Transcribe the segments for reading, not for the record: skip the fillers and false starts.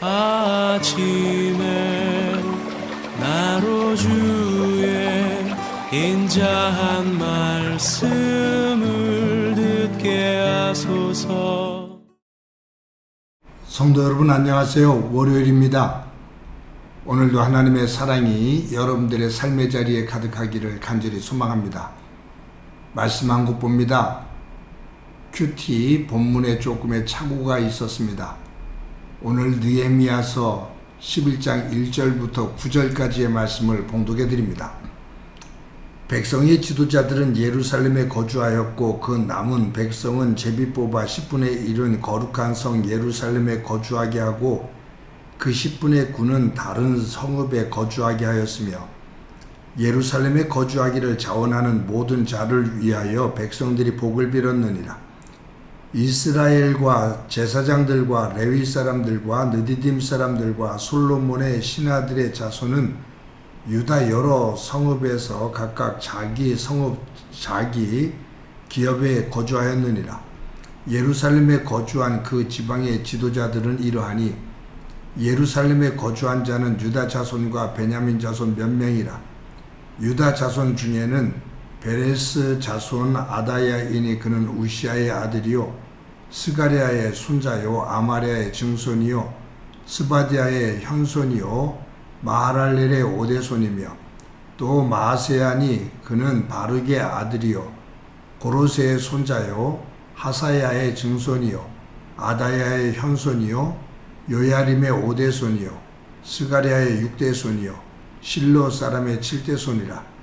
아침에 나로 주의 인자한 말씀을 듣게 하소서. 성도 여러분 안녕하세요. 월요일입니다. 오늘도 하나님의 사랑이 여러분들의 삶의 자리에 가득하기를 간절히 소망합니다. 말씀 한 곳 봅니다. 큐티 본문에 조금의 착오가 있었습니다. 오늘 느헤미야서 11장 1절부터 9절까지의 말씀을 봉독해 드립니다. 백성의 지도자들은 예루살렘에 거주하였고 그 남은 백성은 제비 뽑아 10분의 1은 거룩한 성 예루살렘에 거주하게 하고 그 10분의 9는 다른 성읍에 거주하게 하였으며 예루살렘에 거주하기를 자원하는 모든 자를 위하여 백성들이 복을 빌었느니라. 이스라엘과 제사장들과 레위 사람들과 느디딤 사람들과 솔로몬의 신하들의 자손은 유다 여러 성읍에서 각각 자기 성읍 자기 기업에 거주하였느니라. 예루살렘에 거주한 그 지방의 지도자들은 이러하니 예루살렘에 거주한 자는 유다 자손과 베냐민 자손 몇 명이라. 유다 자손 중에는 베레스 자손 아다야이니 그는 우시아의 아들이요 스가랴의 손자요 아마랴의 증손이요 스바디아의 현손이요 마하랄렐의 오대손이며 또 마세야니 그는 바르게 아들이요 고로세의 손자요 하사야의 증손이요 아다야의 현손이요 요야림의 오대손이요 스가랴의 육대손이요 실로 사람의 칠대손이라.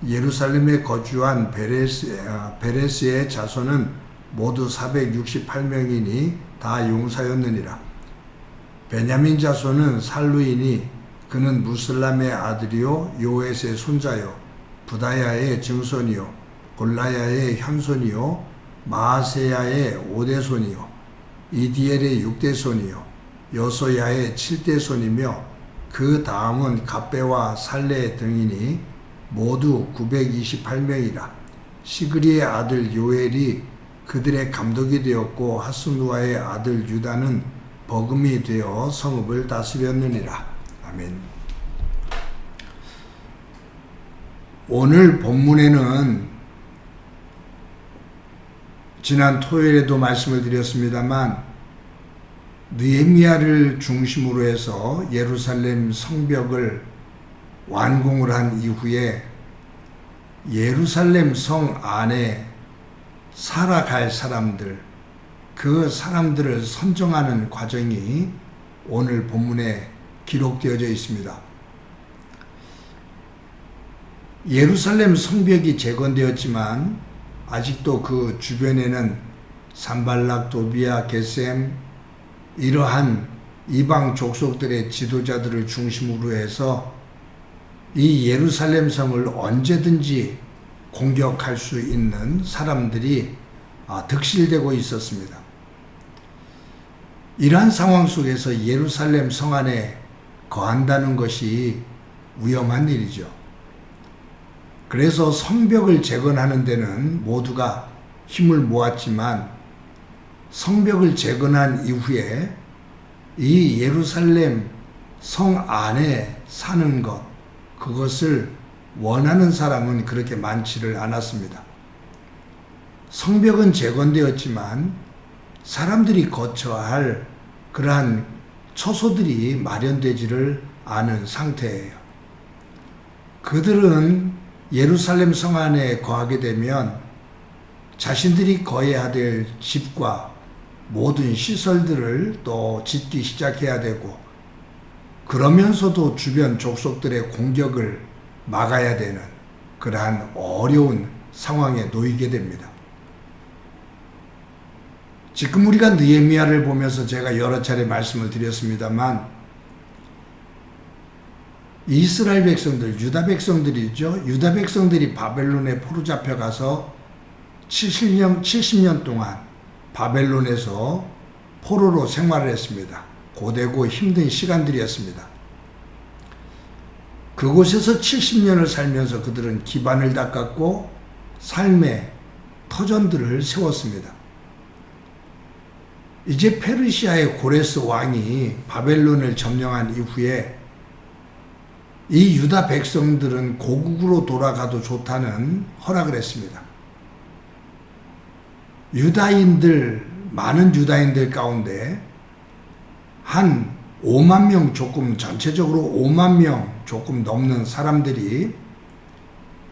예루살렘에 거주한 베레스의 자손은 모두 468명이니 다 용사였느니라. 베냐민 자손은 살루이니 그는 무슬람의 아들이요 요엣의 손자요 부다야의 증손이요 골라야의 현손이요 마아세야의 오대손이요 이디엘의 육대손이요 여소야의 칠대손이며 그 다음은 갑배와 살레 등이니 모두 928명이라. 시그리의 아들 요엘이 그들의 감독이 되었고 하스누아의 아들 유다는 버금이 되어 성읍을 다스렸느니라. 아멘. 오늘 본문에는 지난 토요일에도 말씀을 드렸습니다만 느헤미야를 중심으로 해서 예루살렘 성벽을 완공을 한 이후에 예루살렘 성 안에 살아갈 사람들, 그 사람들을 선정하는 과정이 오늘 본문에 기록되어져 있습니다. 예루살렘 성벽이 재건되었지만 아직도 그 주변에는 산발락, 도비아, 게셈 이러한 이방 족속들의 지도자들을 중심으로 해서 이 예루살렘 성을 언제든지 공격할 수 있는 사람들이 득실되고 있었습니다. 이러한 상황 속에서 예루살렘 성 안에 거한다는 것이 위험한 일이죠. 그래서 성벽을 재건하는 데는 모두가 힘을 모았지만 성벽을 재건한 이후에 이 예루살렘 성 안에 사는 것, 그것을 원하는 사람은 그렇게 많지를 않았습니다. 성벽은 재건되었지만 사람들이 거쳐야 할 그러한 처소들이 마련되지를 않은 상태예요. 그들은 예루살렘 성 안에 거하게 되면 자신들이 거해야 될 집과 모든 시설들을 또 짓기 시작해야 되고 그러면서도 주변 족속들의 공격을 막아야 되는 그러한 어려운 상황에 놓이게 됩니다. 지금 우리가 느헤미야를 보면서 제가 여러 차례 말씀을 드렸습니다만 이스라엘 백성들, 유다 백성들이죠. 유다 백성들이 바벨론에 포로 잡혀가서 70년 동안 바벨론에서 포로로 생활을 했습니다. 고되고 힘든 시간들이었습니다. 그곳에서 70년을 살면서 그들은 기반을 닦았고 삶의 터전들을 세웠습니다. 이제 페르시아의 고레스 왕이 바벨론을 점령한 이후에 이 유다 백성들은 고국으로 돌아가도 좋다는 허락을 했습니다. 많은 유다인들 가운데 한 5만 명 조금, 전체적으로 5만 명 조금 넘는 사람들이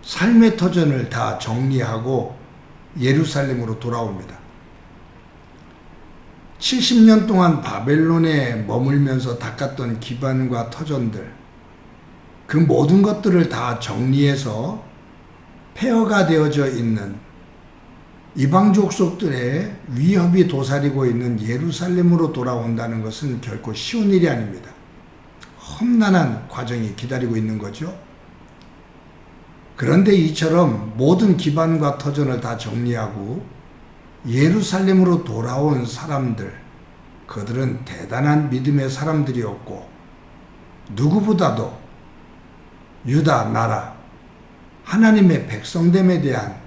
삶의 터전을 다 정리하고 예루살렘으로 돌아옵니다. 70년 동안 바벨론에 머물면서 닦았던 기반과 터전들, 그 모든 것들을 다 정리해서 폐허가 되어져 있는 이방 족속들의 위협이 도사리고 있는 예루살렘으로 돌아온다는 것은 결코 쉬운 일이 아닙니다. 험난한 과정이 기다리고 있는 거죠. 그런데 이처럼 모든 기반과 터전을 다 정리하고 예루살렘으로 돌아온 사람들, 그들은 대단한 믿음의 사람들이었고 누구보다도 유다 나라, 하나님의 백성됨에 대한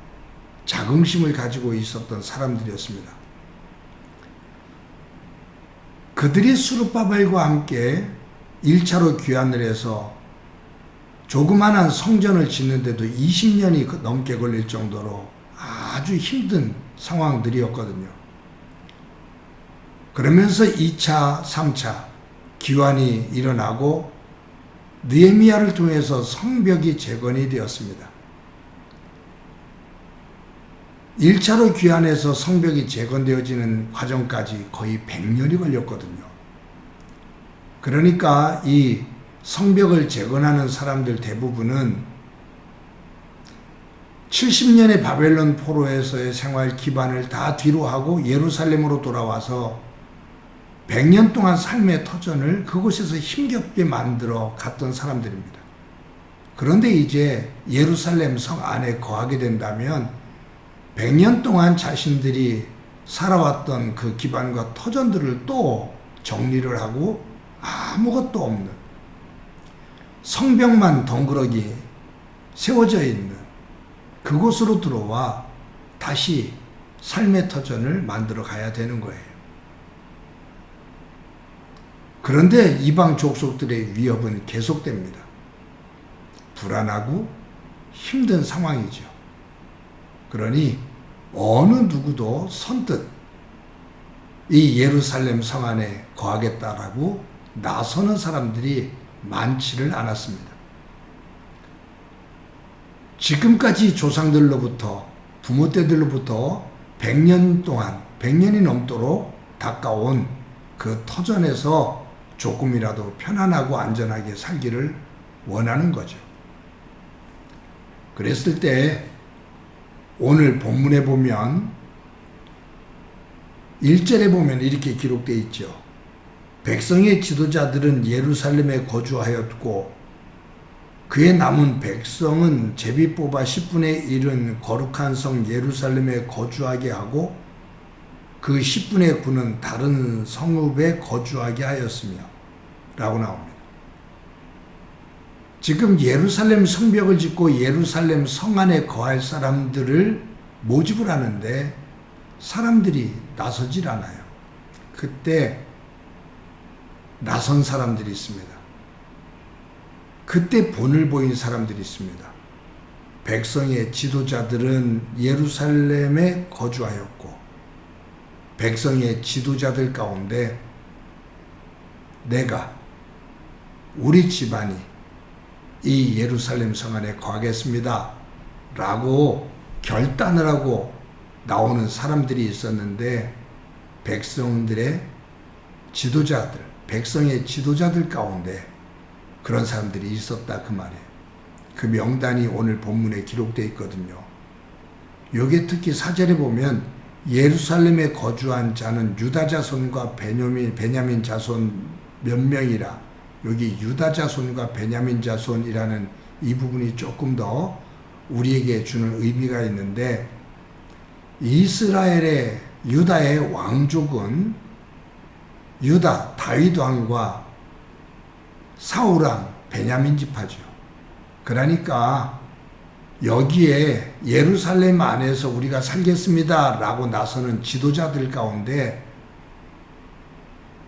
자긍심을 가지고 있었던 사람들이었습니다. 그들이 수르바벨과 함께 1차로 귀환을 해서 조그만한 성전을 짓는데도 20년이 넘게 걸릴 정도로 아주 힘든 상황들이었거든요. 그러면서 2차, 3차 귀환이 일어나고 느헤미야를 통해서 성벽이 재건이 되었습니다. 1차로 귀환해서 성벽이 재건되어지는 과정까지 거의 100년이 걸렸거든요. 그러니까 이 성벽을 재건하는 사람들 대부분은 70년의 바벨론 포로에서의 생활 기반을 다 뒤로 하고 예루살렘으로 돌아와서 100년 동안 삶의 터전을 그곳에서 힘겹게 만들어 갔던 사람들입니다. 그런데 이제 예루살렘 성 안에 거하게 된다면 100년 동안 자신들이 살아왔던 그 기반과 터전들을 또 정리를 하고 아무것도 없는 성벽만 덩그러니 세워져 있는 그곳으로 들어와 다시 삶의 터전을 만들어 가야 되는 거예요. 그런데 이방 족속들의 위협은 계속됩니다. 불안하고 힘든 상황이죠. 그러니 어느 누구도 선뜻 이 예루살렘 성 안에 거하겠다라고 나서는 사람들이 많지를 않았습니다. 지금까지 조상들로부터 부모 때들로부터 100년 동안 100년이 넘도록 가까운 그 터전에서 조금이라도 편안하고 안전하게 살기를 원하는 거죠. 그랬을 때 오늘 본문에 보면 1절에 보면 이렇게 기록되어 있죠. 백성의 지도자들은 예루살렘에 거주하였고 그의 남은 백성은 제비 뽑아 10분의 1은 거룩한 성 예루살렘에 거주하게 하고 그 10분의 9는 다른 성읍에 거주하게 하였으며 라고 나옵니다. 지금 예루살렘 성벽을 짓고 예루살렘 성 안에 거할 사람들을 모집을 하는데 사람들이 나서질 않아요. 그때 나선 사람들이 있습니다. 그때 본을 보인 사람들이 있습니다. 백성의 지도자들은 예루살렘에 거주하였고 백성의 지도자들 가운데 내가 우리 집안이 이 예루살렘 성 안에 거하겠습니다 라고 결단을 하고 나오는 사람들이 있었는데 백성들의 지도자들, 백성의 지도자들 가운데 그런 사람들이 있었다 그 말이에요. 그 명단이 오늘 본문에 기록되어 있거든요. 여기에 특히 4절에 보면 예루살렘에 거주한 자는 유다 자손과 베냐민 자손 몇 명이라, 여기 유다 자손과 베냐민 자손이라는 이 부분이 조금 더 우리에게 주는 의미가 있는데, 이스라엘의 유다의 왕족은 유다 다윗 왕과 사울 왕 베냐민 지파죠. 그러니까 여기에 예루살렘 안에서 우리가 살겠습니다 라고 나서는 지도자들 가운데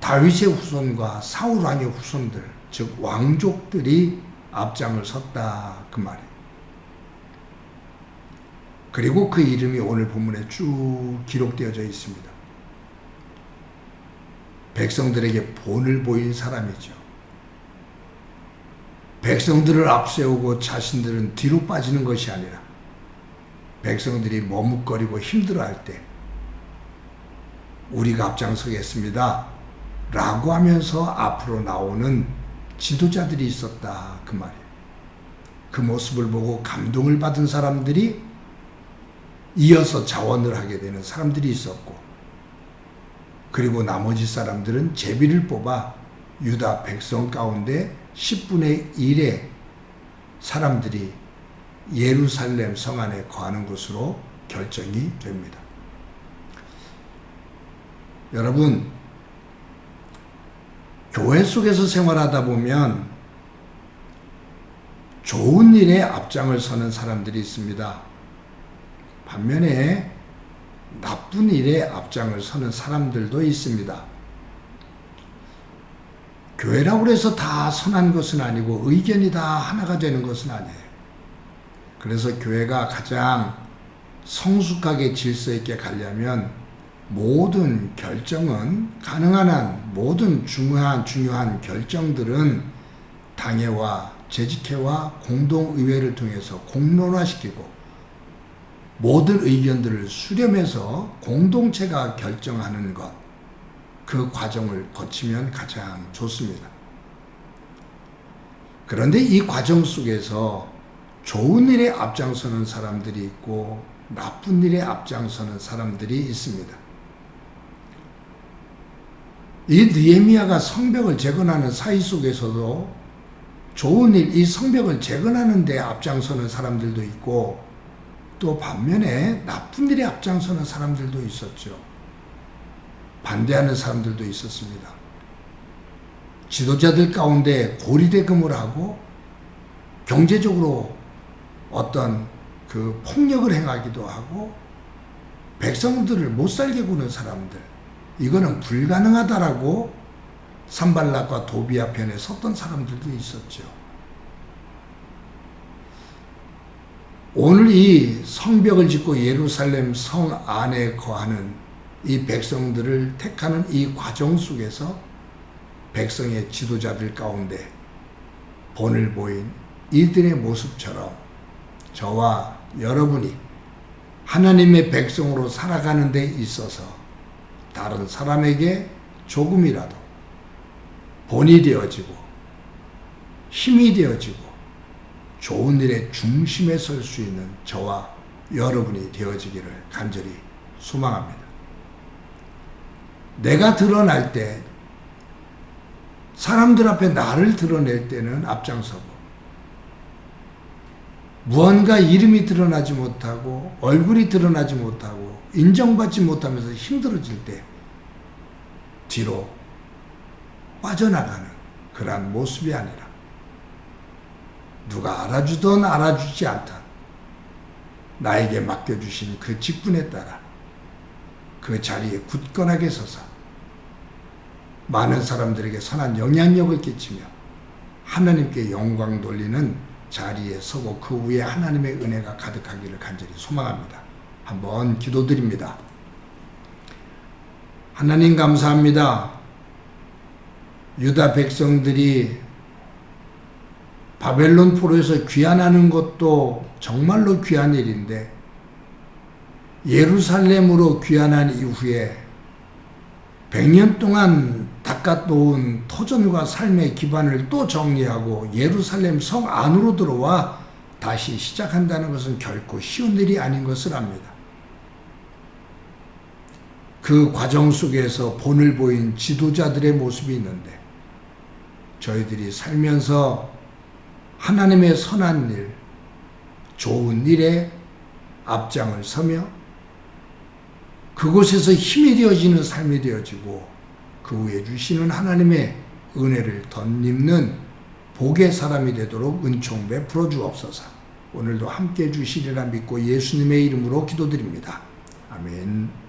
다윗의 후손과 사울 왕의 후손들, 즉 왕족들이 앞장을 섰다 그 말이에요. 그리고 그 이름이 오늘 본문에 쭉 기록되어져 있습니다. 백성들에게 본을 보인 사람이죠. 백성들을 앞세우고 자신들은 뒤로 빠지는 것이 아니라 백성들이 머뭇거리고 힘들어할 때 우리가 앞장서겠습니다 라고 하면서 앞으로 나오는 지도자들이 있었다 그 말이에요. 그 모습을 보고 감동을 받은 사람들이 이어서 자원을 하게 되는 사람들이 있었고, 그리고 나머지 사람들은 제비를 뽑아 유다 백성 가운데 10분의 1의 사람들이 예루살렘 성 안에 거하는 것으로 결정이 됩니다. 여러분, 교회 속에서 생활하다 보면 좋은 일에 앞장을 서는 사람들이 있습니다. 반면에 나쁜 일에 앞장을 서는 사람들도 있습니다. 교회라고 해서 다 선한 것은 아니고 의견이 다 하나가 되는 것은 아니에요. 그래서 교회가 가장 성숙하게 질서 있게 가려면 모든 결정은, 가능한 한 모든 중요한 결정들은 당회와 재직회와 공동의회를 통해서 공론화시키고 모든 의견들을 수렴해서 공동체가 결정하는 것, 그 과정을 거치면 가장 좋습니다. 그런데 이 과정 속에서 좋은 일에 앞장서는 사람들이 있고 나쁜 일에 앞장서는 사람들이 있습니다. 이 느헤미야가 성벽을 재건하는 사이 속에서도 좋은 일, 이 성벽을 재건하는 데 앞장서는 사람들도 있고, 또 반면에 나쁜 일에 앞장서는 사람들도 있었죠. 반대하는 사람들도 있었습니다. 지도자들 가운데 고리대금을 하고 경제적으로 어떤 그 폭력을 행하기도 하고 백성들을 못살게 구는 사람들, 이거는 불가능하다라고 산발락과 도비아 편에 섰던 사람들도 있었죠. 오늘 이 성벽을 짓고 예루살렘 성 안에 거하는 이 백성들을 택하는 이 과정 속에서 백성의 지도자들 가운데 본을 보인 이들의 모습처럼 저와 여러분이 하나님의 백성으로 살아가는 데 있어서 다른 사람에게 조금이라도 본이 되어지고 힘이 되어지고 좋은 일의 중심에 설 수 있는 저와 여러분이 되어지기를 간절히 소망합니다. 내가 드러날 때, 사람들 앞에 나를 드러낼 때는 앞장서고, 무언가 이름이 드러나지 못하고 얼굴이 드러나지 못하고 인정받지 못하면서 힘들어질 때 뒤로 빠져나가는 그러한 모습이 아니라 누가 알아주든 알아주지 않든 나에게 맡겨주신 그 직분에 따라 그 자리에 굳건하게 서서 많은 사람들에게 선한 영향력을 끼치며 하나님께 영광 돌리는 자리에 서고 그 위에 하나님의 은혜가 가득하기를 간절히 소망합니다. 한번 기도드립니다. 하나님 감사합니다. 유다 백성들이 바벨론 포로에서 귀환하는 것도 정말로 귀한 일인데 예루살렘으로 귀환한 이후에 100년 동안 닦아놓은 터전과 삶의 기반을 또 정리하고 예루살렘 성 안으로 들어와 다시 시작한다는 것은 결코 쉬운 일이 아닌 것을 압니다. 그 과정 속에서 본을 보인 지도자들의 모습이 있는데 저희들이 살면서 하나님의 선한 일, 좋은 일에 앞장을 서며 그곳에서 힘이 되어지는 삶이 되어지고 그 후에 주시는 하나님의 은혜를 덧입는 복의 사람이 되도록 은총 베풀어 주옵소서. 오늘도 함께 해주시리라 믿고 예수님의 이름으로 기도드립니다. 아멘.